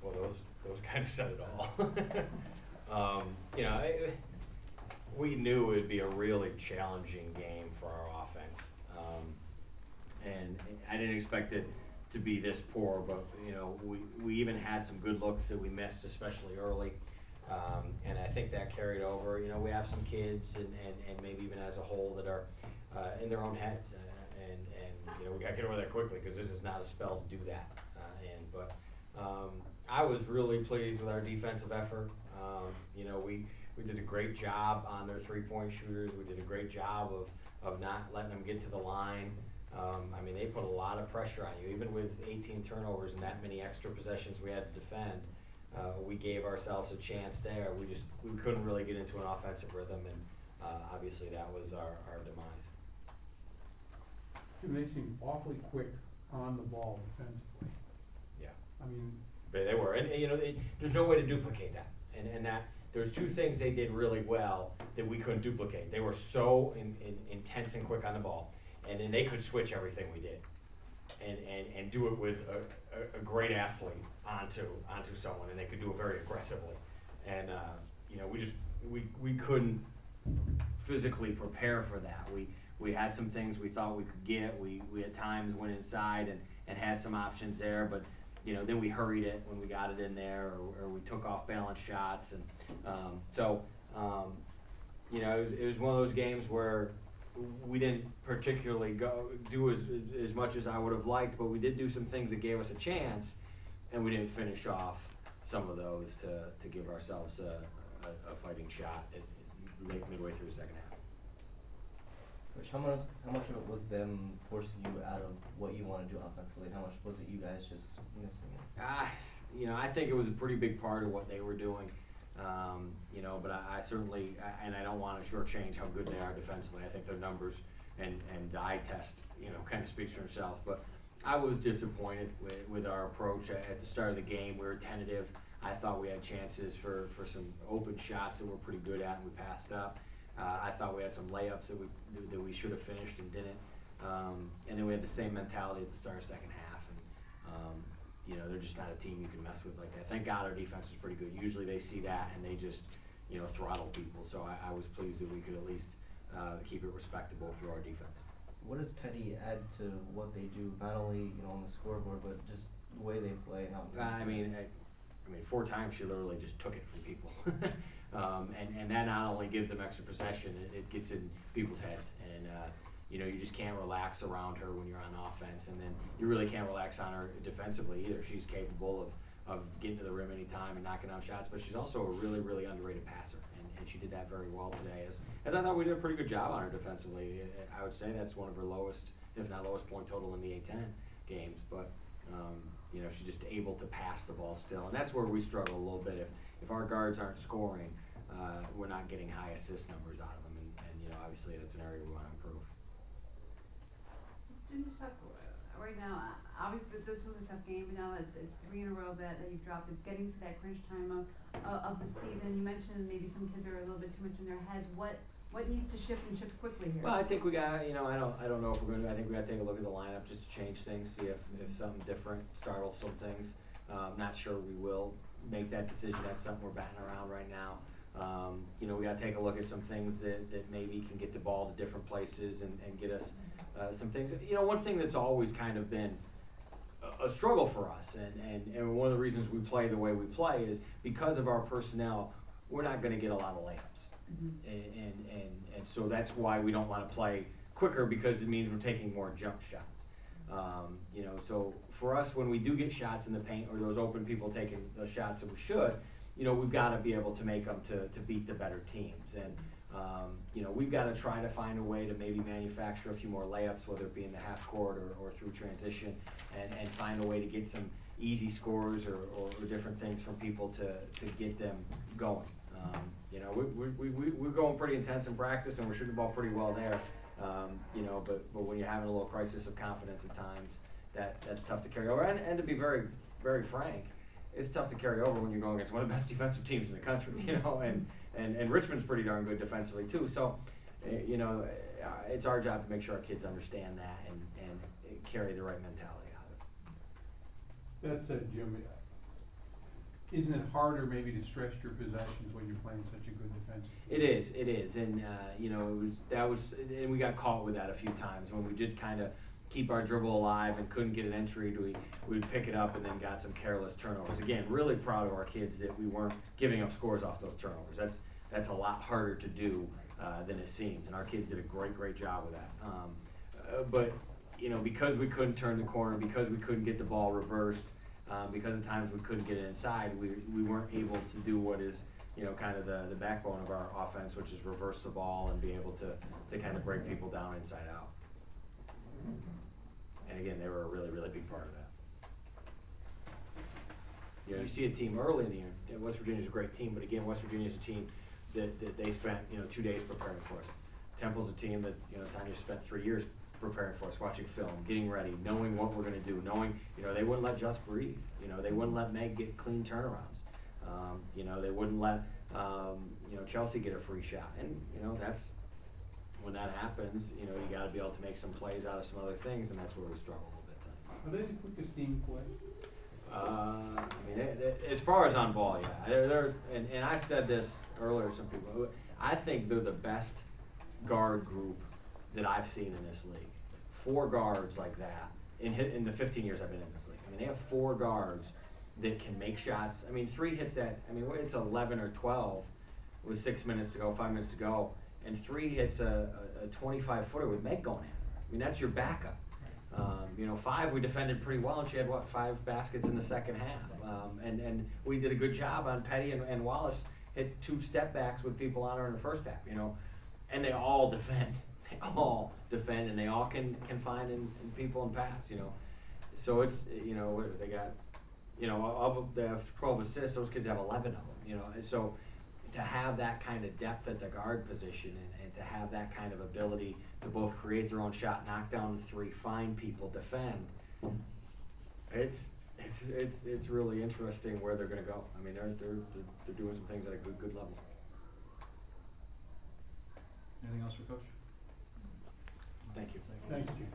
Well, those kind of said it all. You know, we knew it would be a really challenging game for our offense, and I didn't expect it to be this poor. But you know, we even had some good looks that we missed, especially early, and I think that carried over. You know, we have some kids and maybe even as a whole that are in their own heads, and you know, we got to get over that quickly because this is not a spell to do that. I was really pleased with our defensive effort. You know, we did a great job on their three-point shooters. We did a great job of not letting them get to the line. I mean, they put a lot of pressure on you. Even with 18 turnovers and that many extra possessions we had to defend, we gave ourselves a chance there. We couldn't really get into an offensive rhythm, and obviously that was our demise. And they seem awfully quick on the ball defensively. Yeah. I mean, They were, and you know, there's no way to duplicate that. And that there's two things they did really well that we couldn't duplicate. They were so intense and quick on the ball, and then they could switch everything we did, and do it with a great athlete onto someone, and they could do it very aggressively. And you know, we couldn't physically prepare for that. We had some things we thought we could get. We at times went inside and had some options there, but you know, then we hurried it when we got it in there, or we took off balance shots, and you know, it was one of those games where we didn't particularly do as much as I would have liked, but we did do some things that gave us a chance, and we didn't finish off some of those to give ourselves a fighting shot midway through the second half. Coach, how much of it was them forcing you out of what you want to do offensively? How much was it you guys just missing it? You know, I think it was a pretty big part of what they were doing. You know, but I certainly, and I don't want to shortchange how good they are defensively. I think their numbers and the eye test, you know, kind of speaks for themselves. But I was disappointed with our approach at the start of the game. We were tentative. I thought we had chances for some open shots that we're pretty good at, and we passed up. I thought we had some layups that we should have finished and didn't. And then we had the same mentality at the start of the second half. And you know, they're just not a team you can mess with like that. Thank God our defense was pretty good. Usually they see that and they just, you know, throttle people. So I was pleased that we could at least keep it respectable through our defense. What does Petty add to what they do, not only, you know, on the scoreboard, but just the way they play and how? I mean, 4 times she literally just took it from people. And that not only gives them extra possession, it gets in people's heads. And you know, you just can't relax around her when you're on offense, and then you really can't relax on her defensively either. She's capable of getting to the rim anytime and knocking down shots, but she's also a really, really underrated passer, and she did that very well today. As I thought we did a pretty good job on her defensively. I would say that's one of her lowest, if not lowest, point total in the A-10 games. But you know, she's just able to pass the ball still, and that's where we struggle a little bit. If our guards aren't scoring, we're not getting high assist numbers out of them, and you know, obviously that's an area we want to improve. Just talk right now. Obviously, this was a tough game, but now it's 3 in a row that you've dropped. It's getting to that crunch time of the season. You mentioned maybe some kids are a little bit too much in their heads. What needs to shift and shift quickly here? Well, I think we got, you know, I don't know if we're going to. I think we got to take a look at the lineup just to change things, see if something different startles some things. Not sure we will make that decision. That's something we're batting around right now. You know, we got to take a look at some things that maybe can get the ball to different places and get us some things. You know, one thing that's always kind of been a struggle for us, and one of the reasons we play the way we play is because of our personnel, we're not going to get a lot of layups. Mm-hmm. And so that's why we don't want to play quicker, because it means we're taking more jump shots. You know, so for us, when we do get shots in the paint or those open people taking the shots that we should, you know, we've got to be able to make them to beat the better teams. And you know, we've got to try to find a way to maybe manufacture a few more layups, whether it be in the half court or through transition, and find a way to get some easy scores or different things from people to get them going. You know, we're going pretty intense in practice, and we're shooting the ball pretty well there. You know, but when you're having a little crisis of confidence at times, that's tough to carry over. And to be very, very frank, it's tough to carry over when you're going against one of the best defensive teams in the country, you know, and Richmond's pretty darn good defensively too. So, you know, it's our job to make sure our kids understand that and carry the right mentality out of it. That said, Jim, isn't it harder maybe to stress your possessions when you're playing such a good defense? It is, and you know, and we got caught with that a few times when we did kind of keep our dribble alive and couldn't get an entry. We'd pick it up and then got some careless turnovers. Again, really proud of our kids that we weren't giving up scores off those turnovers. That's a lot harder to do than it seems, and our kids did a great job with that. But you know, because we couldn't turn the corner, because we couldn't get the ball reversed, because of times we couldn't get it inside, we weren't able to do what is, you know, kind of the backbone of our offense, which is reverse the ball and be able to kind of break people down inside out. And again, they were a really big part of that. You know, you see a team early in the year. West Virginia's a great team, but again, West Virginia's a team that they spent, you know, 2 days preparing for us. Temple's a team that, you know, Tanya spent 3 years preparing for us, watching film, getting ready, knowing what we're going to do, knowing, you know, they wouldn't let Just breathe. You know, they wouldn't let Meg get clean turnarounds. You know, they wouldn't let, you know, Chelsea get a free shot. And, you know, that's, when that happens, you know, you got to be able to make some plays out of some other things, and that's where we struggle a little bit. Are they the quickest team to play? I mean, as far as on ball, yeah. And I said this earlier to some people. I think they're the best guard group that I've seen in this league. 4 guards like that in the 15 years I've been in this league. I mean, they have 4 guards that can make shots. I mean, 3 hits that. I mean, it's 11 or 12 with 6 minutes to go, 5 minutes to go, and 3 hits a 25-footer with Meg going in. I mean, that's your backup. You know, 5 we defended pretty well, and she had 5 baskets in the second half. And we did a good job on Petty and Wallace hit 2 step backs with people on her in the first half. You know, and they all defend. They all defend, and they all can find in people and pass. You know, so it's, you know, they got, you know, they have 12 assists. Those kids have 11 of them. You know, and so to have that kind of depth at the guard position and to have that kind of ability to both create their own shot, knock down the 3, find people, defend, it's really interesting where they're going to go. I mean, they're doing some things at a good level. Anything else for Coach? Thank you. Thanks, Chief.